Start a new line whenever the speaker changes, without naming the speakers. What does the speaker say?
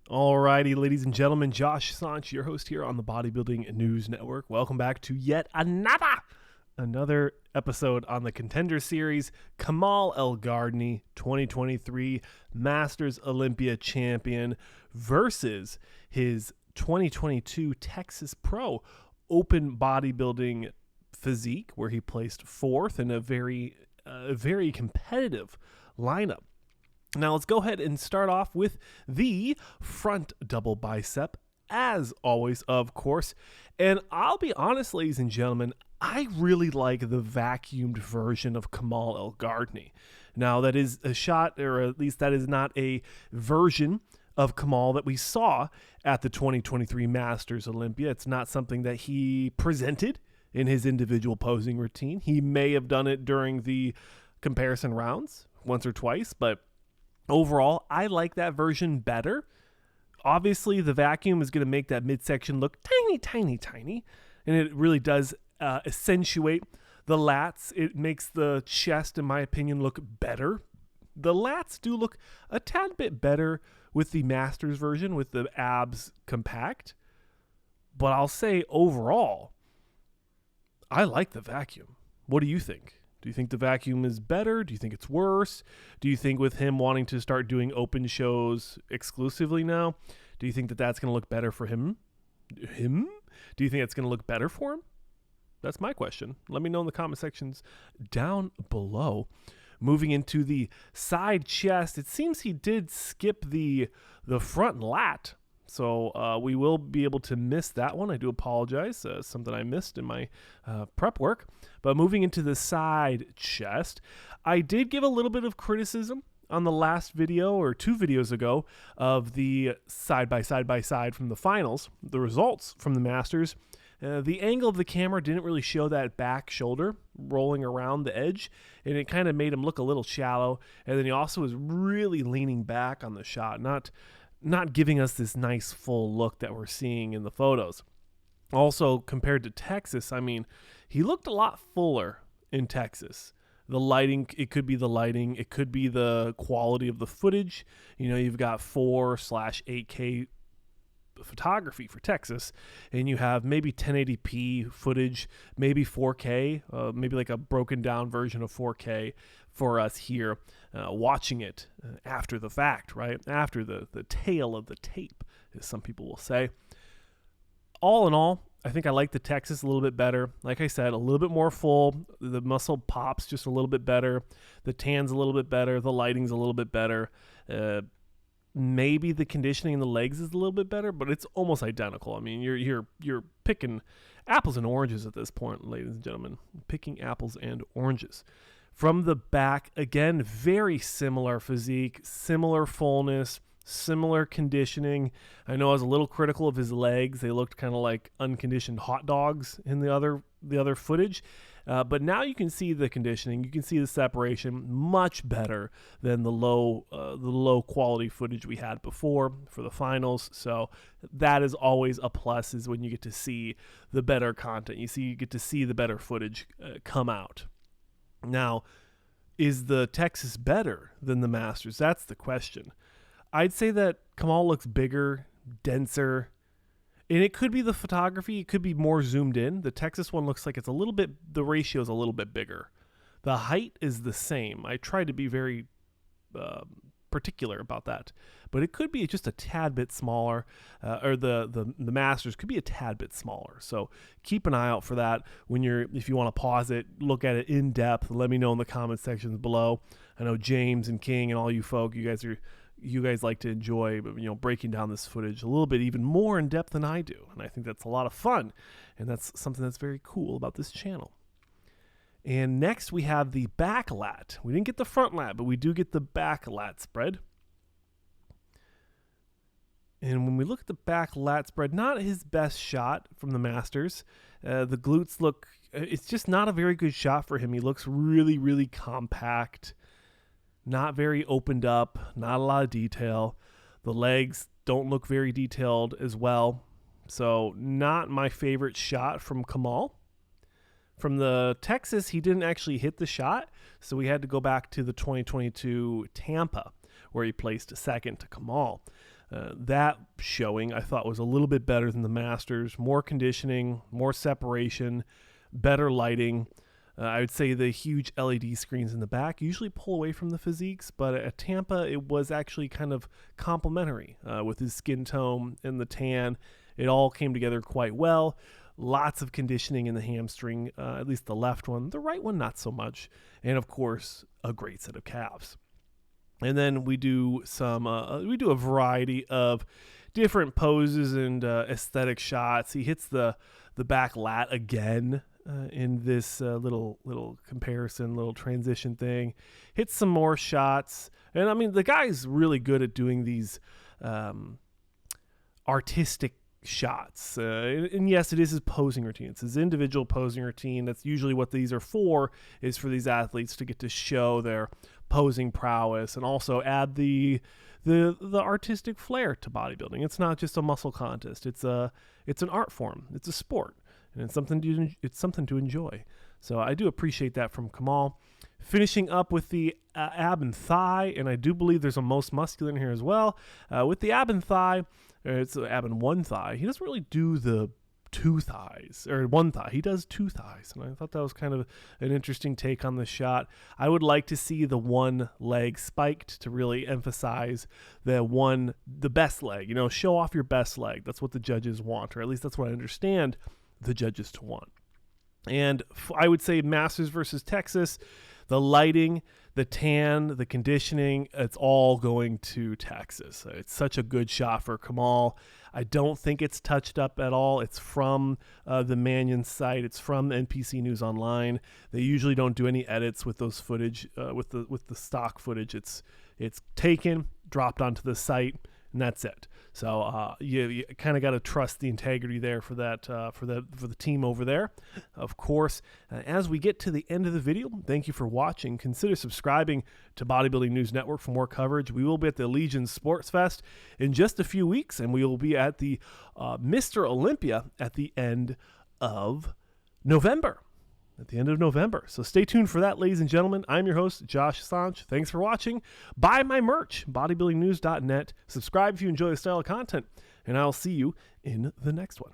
Alrighty, ladies and gentlemen, Josh Sanch, your host here on the Bodybuilding News Network. Welcome back to yet another episode on the Contender Series. Kamal Elgargni, 2023 Masters Olympia champion versus his 2022 Texas Pro Open Bodybuilding physique, where he placed fourth in a very competitive lineup. Now let's go ahead and start off with the front double bicep, as always, of course. And I'll be honest, ladies and gentlemen, I really like the vacuumed version of Kamal Elgargni. Now that is a shot, or at least that is not a version of Kamal that we saw at the 2023 Masters Olympia. It's not something that he presented in his individual posing routine. He may have done it during the comparison rounds once or twice, but overall, I like that version better. Obviously, the vacuum is going to make that midsection look tiny, and it really does accentuate the lats. It makes the chest, in my opinion, look better. The lats do look a tad bit better with the Masters version, with the abs compact. But I'll say overall, I like the vacuum. What do you think? Do you think the vacuum is better? Do you think it's worse? Do you think with him wanting to start doing open shows exclusively now, do you think that that's going to look better for him? Do you think it's going to look better for him? That's my question. Let me know in the comment sections down below. Moving into the side chest, it seems he did skip the front lat. So we will be able to miss that one. I do apologize. Something I missed in my prep work. But moving into the side chest, I did give a little bit of criticism on the last video or two videos ago of the side by side from the finals, the results from the Masters. The angle of the camera didn't really show that back shoulder rolling around the edge, and it kind of made him look a little shallow. And then he also was really leaning back on the shot, not giving us this nice full look that we're seeing in the photos. Also, compared to Texas, I mean, he looked a lot fuller in Texas. The lighting, it could be the lighting, it could be the quality of the footage. You know, you've got 4/8K photography for Texas, and you have maybe 1080p footage, maybe 4K, maybe like a broken down version of 4K for us here watching it after the fact, right? After the tail of the tape, as some people will say. All in all, I think I like the Texas a little bit better. Like I said, a little bit more full. The muscle pops just a little bit better. The tan's a little bit better. The lighting's a little bit better. Maybe the conditioning in the legs is a little bit better, but it's almost identical. I mean, you're picking apples and oranges at this point, ladies and gentlemen. Picking apples and oranges. From the back, again, very similar physique, similar fullness, similar conditioning. I know I was a little critical of his legs. They looked kind of like unconditioned hot dogs in the other footage. But now you can see the conditioning. You can see the separation much better than the low quality footage we had before for the finals. So that is always a plus, is when you get to see the better content. You get to see the better footage come out. Now, is the Texas better than the Masters? That's the question. I'd say that Kamal looks bigger, denser, and it could be the photography. It could be more zoomed in. The Texas one looks like the ratio is a little bit bigger. The height is the same. I tried to be very particular about that, but it could be just a tad bit smaller, or the Masters could be a tad bit smaller. So keep an eye out for that if you want to pause it, look at it in depth. Let me know in the comment sections below. I know James and King and all you folk, you guys like to enjoy, breaking down this footage a little bit even more in depth than I do. And I think that's a lot of fun. And that's something that's very cool about this channel. And next we have the back lat. We didn't get the front lat, but we do get the back lat spread. And when we look at the back lat spread, not his best shot from the Masters. The glutes it's just not a very good shot for him. He looks really, really compact. Not very opened up, not a lot of detail. The legs don't look very detailed as well. So not my favorite shot from Kamal. From the Texas, he didn't actually hit the shot, so we had to go back to the 2022 Tampa, where he placed second to Kamal. That showing I thought was a little bit better than the Masters. More conditioning, more separation, better lighting. I would say the huge LED screens in the back usually pull away from the physiques, but at Tampa it was actually kind of complementary with his skin tone and the tan. It all came together quite well. Lots of conditioning in the hamstring, at least the left one. The right one, not so much. And of course, a great set of calves. And then we do a variety of different poses and aesthetic shots. He hits the back lat again in this little comparison, little transition thing. Hits some more shots. And I mean, the guy's really good at doing these artistic shots. And yes, it is his posing routine. It's his individual posing routine. That's usually what these are for, is for these athletes to get to show their posing prowess and also add the artistic flair to bodybuilding. It's not just a muscle contest. It's an art form. It's a sport, and it's something to enjoy. So I do appreciate that from Kamal. Finishing up with the ab and thigh, and I do believe there's a most muscular in here as well. With the ab and thigh, it's ab and one thigh. He doesn't really do the two thighs, or one thigh. He does two thighs, and I thought that was kind of an interesting take on the shot. I would like to see the one leg spiked to really emphasize the best leg. Show off your best leg. That's what the judges want, or at least that's what I understand the judges to want. And I would say Masters versus Texas, the lighting, the tan, the conditioning, it's all going to Texas. It's such a good shot for Kamal. I don't think it's touched up at all. It's from the Mannion site. It's from NPC News Online. They usually don't do any edits with those footage, with the stock footage. It's taken, dropped onto the site, and that's it. So you kind of got to trust the integrity there for that for the team over there. Of course, as we get to the end of the video, thank you for watching. Consider subscribing to Bodybuilding News Network for more coverage. We will be at the Legion Sports Fest in just a few weeks, and we will be at the Mr. Olympia at the end of November. So stay tuned for that, ladies and gentlemen. I'm your host, Josh Sanch. Thanks for watching. Buy my merch, bodybuildingnews.net. Subscribe if you enjoy the style of content, and I'll see you in the next one.